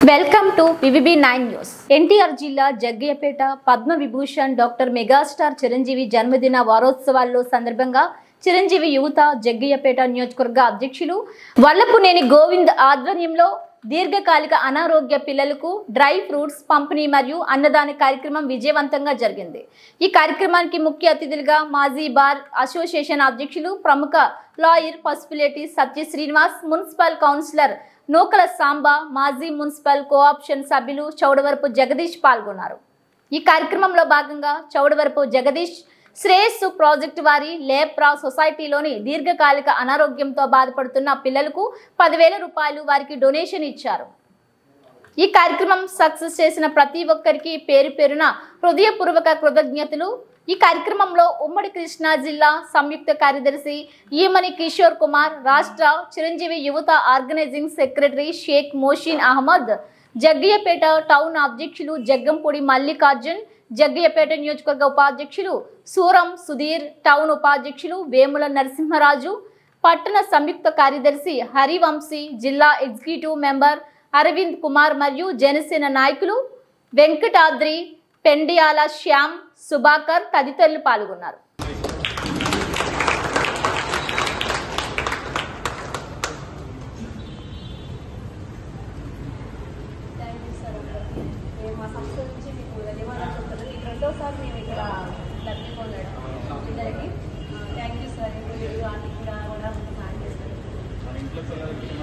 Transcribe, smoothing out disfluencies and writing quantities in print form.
Welcome to PVB9 news. NTR జిల్లా Jaggayyapeta Padma Vibhushan doctor megastar Chiranjeevi జన్మదిన వారోత్సవాల్లో సందర్భంగా చిరంజీవి యువత జగ్గయ్యపేట నియోజకవర్గ అధ్యక్షులు వల్లపునేని గోవింద్ ఆధ్వర్యంలో దీర్ఘకాలిక అనారోగ్య పిల్లలకు డ్రై ఫ్రూట్స్ పంపిణీ మరియు అన్నదాన కార్యక్రమం విజయవంతంగా జరిగింది. ఈ కార్యక్రమానికి ముఖ్య అతిథులుగా మాజీ బార్ అసోసియేషన్ అధ్యక్షులు ప్రముఖ లాయర్ పసుపులేటి సత్య శ్రీనివాస్, మున్సిపల్ కౌన్సిలర్ నూకల సాంబా, మాజీ మున్సిపల్ కోఆప్షన్ సభ్యులు చౌడవరపు జగదీష్ పాల్గొన్నారు. ఈ కార్యక్రమంలో భాగంగా చౌడవరపు జగదీష్ శ్రేయస్సు ప్రాజెక్టు వారి లేప్రా సొసైటీలోని దీర్ఘకాలిక అనారోగ్యంతో బాధపడుతున్న పిల్లలకు 10,000 రూపాయలు వారికి డొనేషన్ ఇచ్చారు. ఈ కార్యక్రమం సక్సెస్ చేసిన ప్రతి ఒక్కరికి పేరు పేరున హృదయపూర్వక కృతజ్ఞతలు. ఈ కార్యక్రమంలో ఉమ్మడి కృష్ణా జిల్లా సంయుక్త కార్యదర్శి ఈమని కిషోర్ కుమార్, రాష్ట్ర చిరంజీవి యువత organising secretary Shaik Mohsin Ahmed, Jaggayyapeta town అధ్యక్షులు జగ్గంపూడి మల్లికార్జున్, జగ్గయ్యపేట నియోజకవర్గ ఉపాధ్యక్షులు సూరం సుధీర్, టౌన్ ఉపాధ్యక్షులు వేముల నరసింహరాజు, పట్టణ సంయుక్త కార్యదర్శి హరివంశీ, జిల్లా ఎగ్జిక్యూటివ్ మెంబర్ అరవింద్ కుమార్ మరియు జనసేన నాయకులు వెంకటాద్రి, పెండియాల శ్యామ్, సుభాకర్ తదితరులు పాల్గొన్నారు. రెండోసారి మేము ఇక్కడ లబ్ధి పొందడం పిల్లలకి థ్యాంక్ యూ సార్. ఆర్థిక కూడా సాయం చేస్తారు.